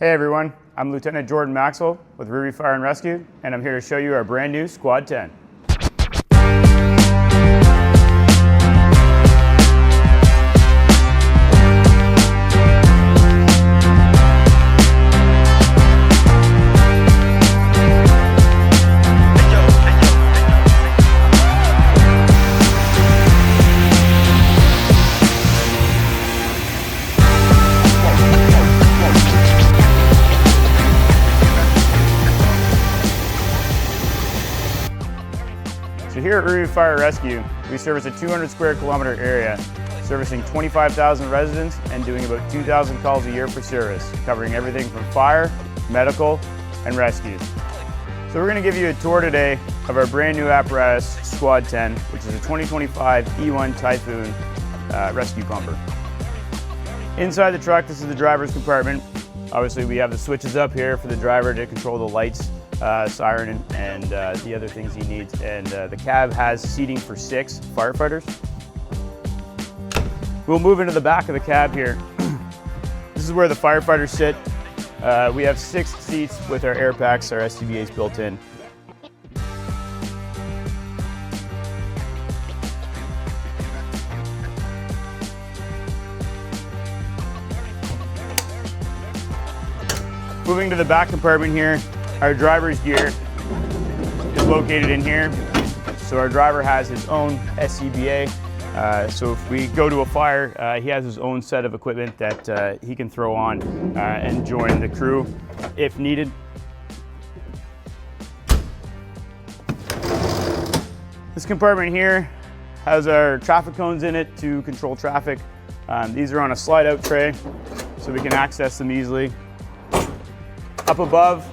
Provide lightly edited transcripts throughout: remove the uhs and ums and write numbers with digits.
Hey everyone, I'm Lieutenant Jordan Maxwell with Riverview Fire and Rescue, and I'm here to show you our brand new Squad 10. So here at Riverview Fire and Rescue, we service a 200 square kilometer area, servicing 25,000 residents and doing about 2,000 calls a year for service, covering everything from fire, medical, and rescue. So we're going to give you a tour today of our brand new apparatus, Squad 10, which is a 2025 E1 Typhoon rescue pumper. Inside the truck, this is the driver's compartment. Obviously we have the switches up here for the driver to control the lights, siren, and the other things he needs. And the cab has seating for 6 firefighters. We'll move into the back of the cab here. This is where the firefighters sit. We have 6 seats with our air packs, our SCBAs built in. Moving to the back compartment here, our driver's gear is located in here. So our driver has his own SCBA. So if we go to a fire, he has his own set of equipment that he can throw on and join the crew if needed. This compartment here has our traffic cones in it to control traffic. These are on a slide out tray, so we can access them easily. Up above,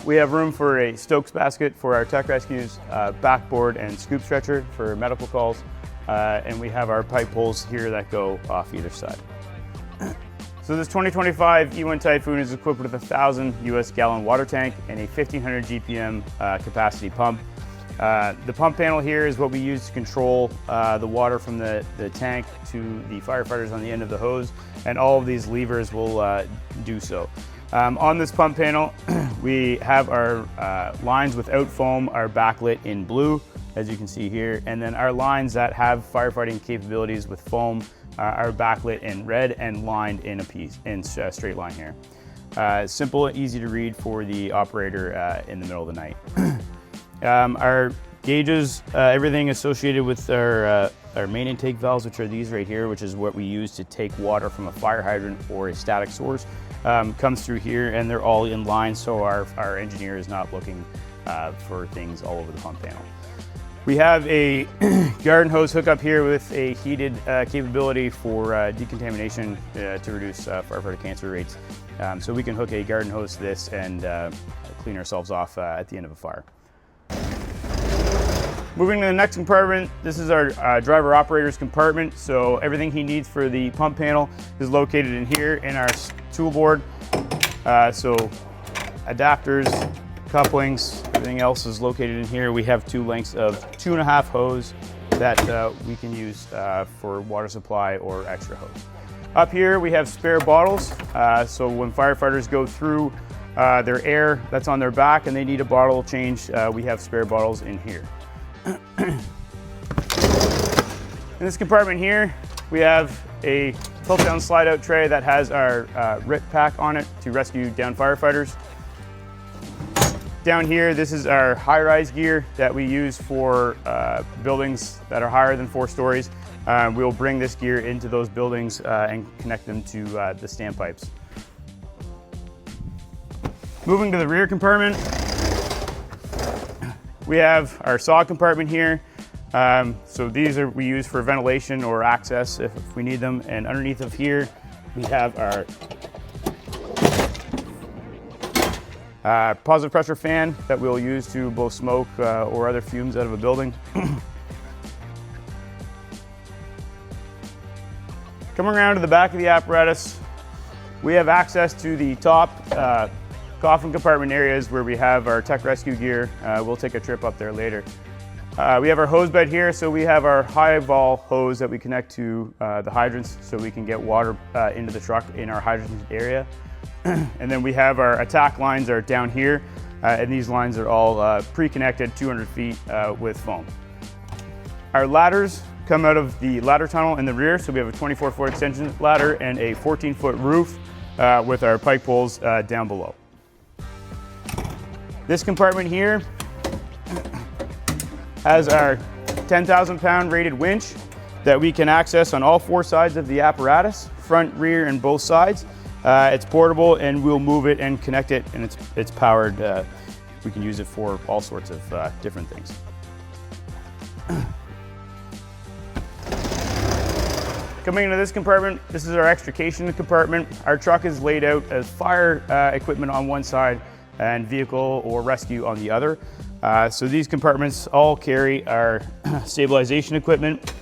we have room for a Stokes basket for our tech rescues, backboard and scoop stretcher for medical calls, and we have our pipe poles here that go off either side. So this 2025 E1 Typhoon is equipped with a 1,000 US gallon water tank and a 1,500 GPM capacity pump. The pump panel here is what we use to control the water from the tank to the firefighters on the end of the hose, and all of these levers will do so. On this pump panel, we have our lines without foam are backlit in blue, as you can see here, and then our lines that have firefighting capabilities with foam are backlit in red and lined in a straight line here. Simple and easy to read for the operator in the middle of the night. Our gauges, everything associated with our main intake valves, which are these right here, which is what we use to take water from a fire hydrant or a static source, comes through here, and they're all in line, so our engineer is not looking for things all over the pump panel. We have a garden hose hookup here with a heated capability for decontamination to reduce firefighter cancer rates. So we can hook a garden hose to this and clean ourselves off at the end of a fire. Moving to the next compartment, this is our driver operator's compartment. So everything he needs for the pump panel is located in here in our tool board. So adapters, couplings, everything else is located in here. We have 2 lengths of 2.5 hose that we can use for water supply or extra hose. Up here we have spare bottles. So when firefighters go through their air that's on their back and they need a bottle change, we have spare bottles in here. In this compartment here, we have a tilt-down slide-out tray that has our RIP pack on it to rescue downed firefighters. Down here, this is our high-rise gear that we use for buildings that are higher than 4 stories. We'll bring this gear into those buildings and connect them to the standpipes. Moving to the rear compartment, we have our saw compartment here. So these we use for ventilation or access if we need them. And underneath of here, we have our positive pressure fan that we'll use to blow smoke or other fumes out of a building. Coming around to the back of the apparatus, we have access to the top coffin compartment areas where we have our tech rescue gear. We'll take a trip up there later. We have our hose bed here, so we have our high vol hose that we connect to the hydrants so we can get water into the truck in our hydrant area. And then we have our attack lines are down here, and these lines are all pre-connected 200 feet with foam. Our ladders come out of the ladder tunnel in the rear, so we have a 24-foot extension ladder and a 14-foot roof with our pike poles down below. This compartment here has our 10,000-pound rated winch that we can access on all 4 sides of the apparatus, front, rear, and both sides. It's portable, and we'll move it and connect it, and it's powered. We can use it for all sorts of different things. Coming into this compartment, this is our extrication compartment. Our truck is laid out as fire equipment on one side and vehicle or rescue on the other. So these compartments all carry our stabilization equipment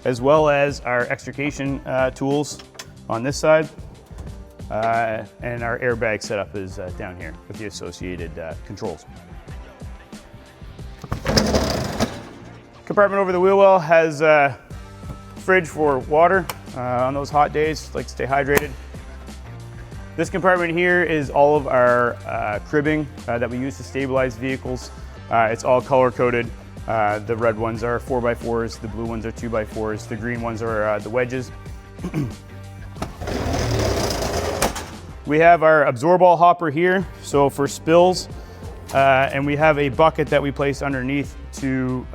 as well as our extrication tools on this side. And our airbag setup is down here with the associated controls. Compartment over the wheel well has a fridge for water on those hot days, like to stay hydrated. This compartment here is all of our cribbing that we use to stabilize vehicles. It's all color coded. The red ones are 4x4s, the blue ones are 2x4s, the green ones are the wedges. We have our absorball hopper here, so for spills, and we have a bucket that we place underneath to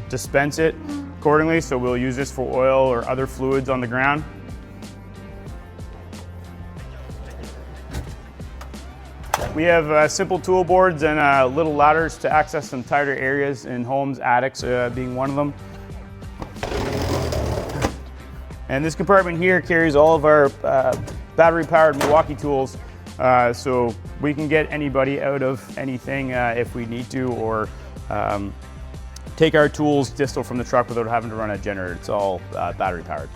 dispense it accordingly, so we'll use this for oil or other fluids on the ground. We have simple tool boards and little ladders to access some tighter areas in homes, attics being one of them. And this compartment here carries all of our battery-powered Milwaukee tools, so we can get anybody out of anything if we need to, or take our tools distal from the truck without having to run a generator. It's all battery-powered.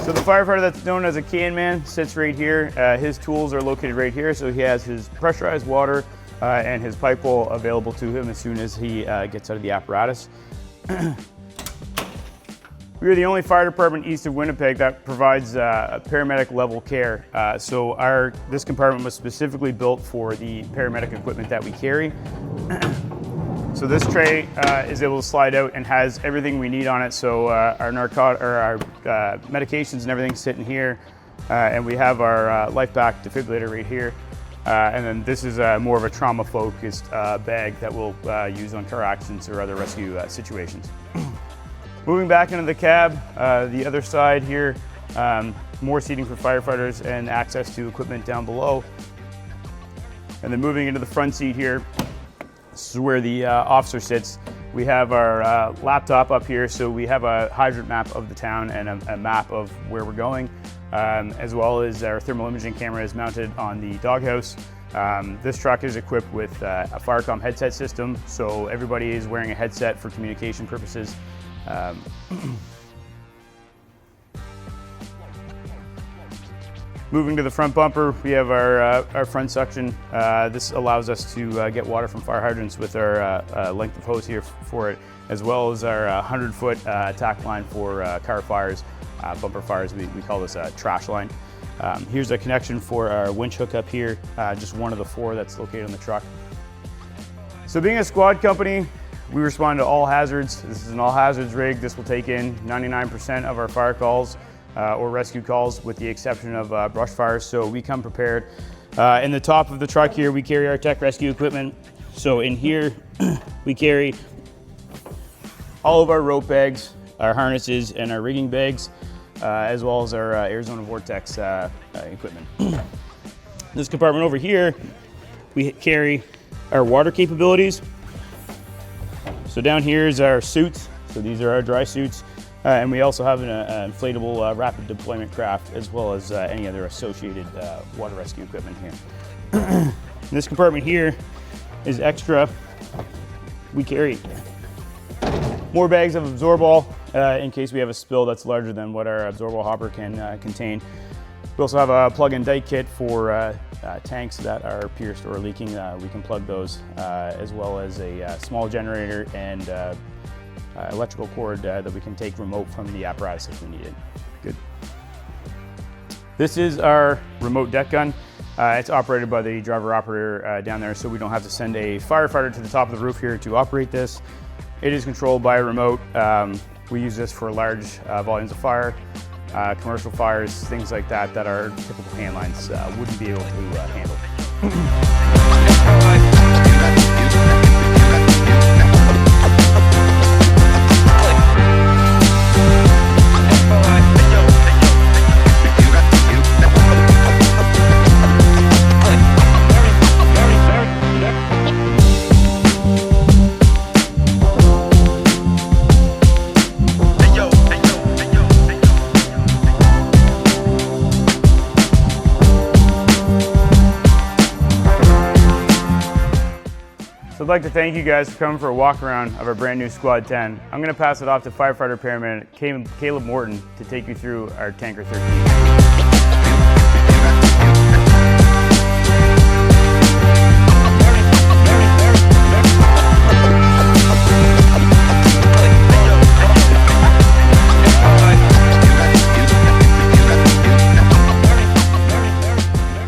So the firefighter that's known as a can man sits right here. His tools are located right here, so he has his pressurized water and his pipe pole available to him as soon as he gets out of the apparatus. We are the only fire department east of Winnipeg that provides paramedic level care. So this compartment was specifically built for the paramedic equipment that we carry. So this tray is able to slide out and has everything we need on it. So our medications and everything sit in here, and we have our LifePack defibrillator right here. And then this is more of a trauma-focused bag that we'll use on car accidents or other rescue situations. Moving back into the cab, the other side here, more seating for firefighters and access to equipment down below. And then moving into the front seat here, this is where the officer sits. We have our laptop up here, so we have a hydrant map of the town and a map of where we're going, as well as our thermal imaging camera is mounted on the doghouse. This truck is equipped with a Firecom headset system, so everybody is wearing a headset for communication purposes. Moving to the front bumper, we have our front suction. This allows us to get water from fire hydrants with our length of hose here for it, as well as our 100-foot attack line for car fires, bumper fires. We call this a trash line. Here's a connection for our winch hookup here, just one of the 4 that's located on the truck. So being a squad company, we respond to all hazards. This is an all hazards rig. This will take in 99% of our fire calls or rescue calls, with the exception of brush fires. So we come prepared. In the top of the truck here, we carry our tech rescue equipment. So in here, we carry all of our rope bags, our harnesses, and our rigging bags, as well as our Arizona Vortex equipment. This compartment over here, we carry our water capabilities. So down here is our suits. So these are our dry suits. And we also have an inflatable rapid deployment craft, as well as any other associated water rescue equipment here. This compartment here is extra. We carry more bags of Absorball in case we have a spill that's larger than what our Absorball hopper can contain. We also have a plug-in dike kit for tanks that are pierced or leaking. We can plug those, as well as a small generator and electrical cord that we can take remote from the apparatus if we need it. Good. This is our remote deck gun. It's operated by the driver operator down there, so we don't have to send a firefighter to the top of the roof here to operate this. It is controlled by a remote. We use this for large volumes of fire, commercial fires, things like that that our typical hand lines wouldn't be able to handle. So I'd like to thank you guys for coming for a walk around of our brand new Squad 10. I'm going to pass it off to firefighter paramedic Caleb Morton to take you through our Tanker 13.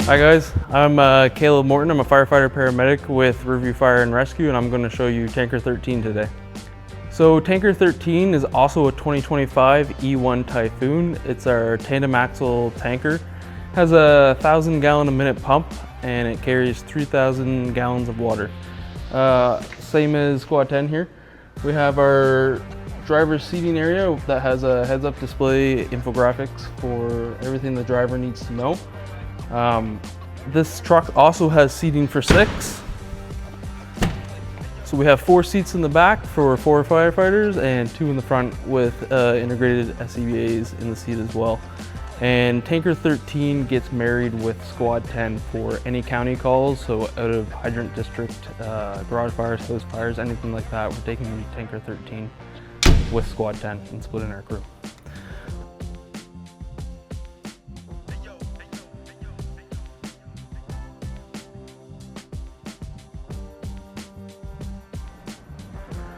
Hi guys, I'm Caleb Morton. I'm a firefighter paramedic with Riverview Fire and Rescue, and I'm going to show you Tanker 13 today. So Tanker 13 is also a 2025 E1 Typhoon. It's our tandem axle tanker. It has a 1,000 gallon a minute pump and it carries 3,000 gallons of water. Same as Squad 10 here. We have our driver's seating area that has a heads-up display infographics for everything the driver needs to know. This truck also has seating for 6. So we have 4 seats in the back for 4 firefighters and 2 in the front with integrated SCBAs in the seat as well. And Tanker 13 gets married with Squad 10 for any county calls, so out of hydrant district, garage fires, hose fires, anything like that, we're taking Tanker 13 with Squad 10 and splitting our crew.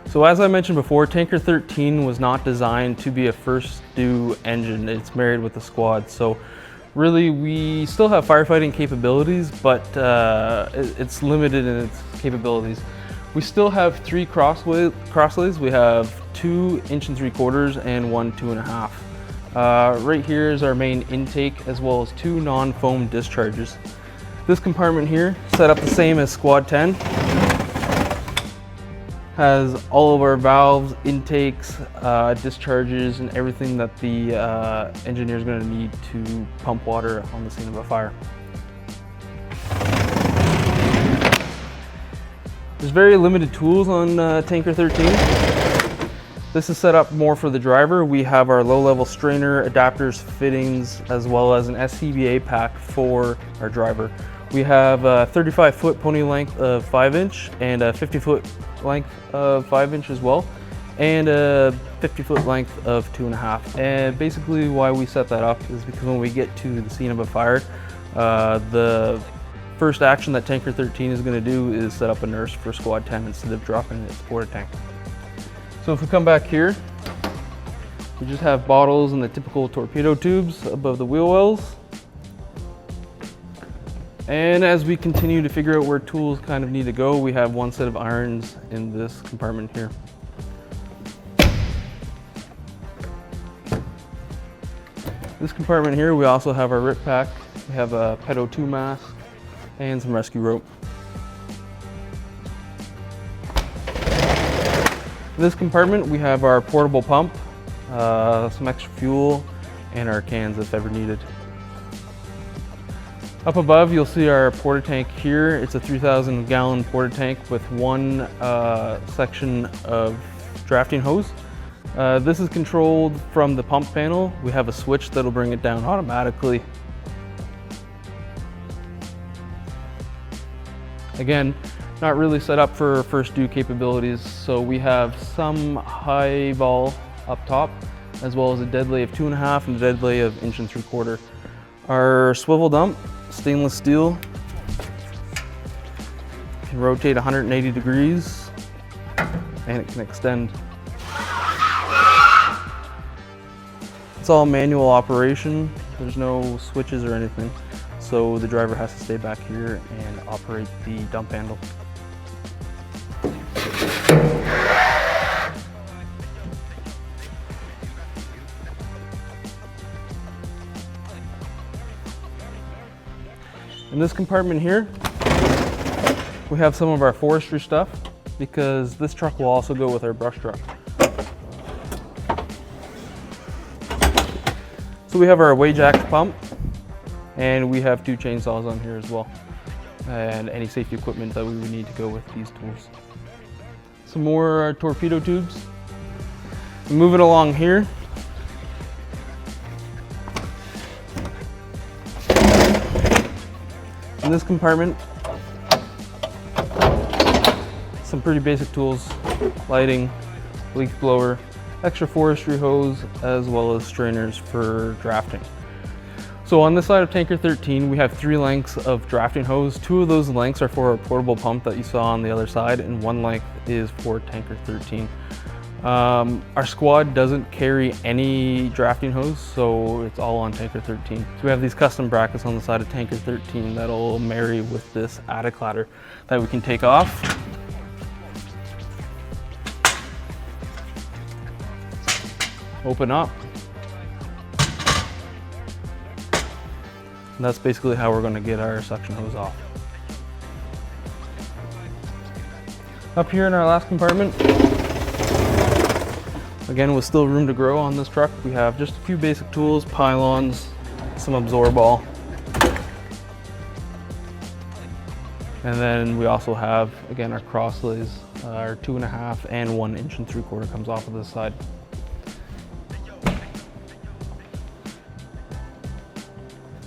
So as I mentioned before, Tanker 13 was not designed to be a first due engine. It's married with the Squad. So really we still have firefighting capabilities, but it's limited in its capabilities. We still have 3 crosslays. We have 2 inch and 3/4 and 1 2.5. Right here is our main intake, as well as 2 non-foam discharges. This compartment here, set up the same as Squad 10. Has all of our valves, intakes, discharges, and everything that the engineer is going to need to pump water on the scene of a fire. There's very limited tools on Tanker 13. This is set up more for the driver. We have our low-level strainer, adapters, fittings, as well as an SCBA pack for our driver. We have a 35-foot pony length of 5-inch and a 50-foot length of 5-inch as well, and a 50-foot length of 2.5. And basically why we set that up is because when we get to the scene of a fire, the first action that Tanker 13 is going to do is set up a nurse for Squad 10 instead of dropping its porta tank. So if we come back here, we just have bottles and the typical torpedo tubes above the wheel wells. And as we continue to figure out where tools kind of need to go, we have 1 set of irons in this compartment here. This compartment here, we also have our rip pack. We have a Pedo 2 mask and some rescue rope. In this compartment, we have our portable pump, some extra fuel, and our cans if ever needed. Up above, you'll see our porta tank here. It's a 3,000 gallon porta tank with 1 section of drafting hose. This is controlled from the pump panel. We have a switch that'll bring it down automatically. Again, not really set up for first due capabilities, so we have some high vol up top, as well as a dead lay of 2.5 and a dead lay of 1 3/4 inch. Our swivel dump, stainless steel, can rotate 180 degrees and it can extend. It's all manual operation. There's no switches or anything. So the driver has to stay back here and operate the dump handle. In this compartment here, we have some of our forestry stuff because this truck will also go with our brush truck. So we have our Wajax pump, and we have 2 chainsaws on here as well, and any safety equipment that we would need to go with these tools. Some more torpedo tubes. Moving along here, in this compartment, some pretty basic tools: lighting, leaf blower, extra forestry hose, as well as strainers for drafting. So on this side of tanker 13, we have 3 lengths of drafting hose. 2 of those lengths are for a portable pump that you saw on the other side, and 1 length is for tanker 13. Our squad doesn't carry any drafting hose, so it's all on tanker 13. So we have these custom brackets on the side of tanker 13 that'll marry with this attic ladder that we can take off. Open up. And that's basically how we're going to get our suction hose off. Up here in our last compartment, again with still room to grow on this truck, we have just a few basic tools: pylons, some absorball, and then we also have, again, our crosslays. Our 2.5 and 1 3/4 comes off of this side.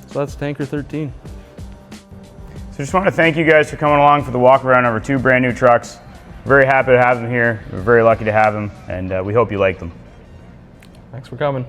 So that's tanker 13. So just want to thank you guys for coming along for the walk around of our 2 brand new trucks. Very happy to have them here. We're very lucky to have them, and we hope you like them. Thanks for coming.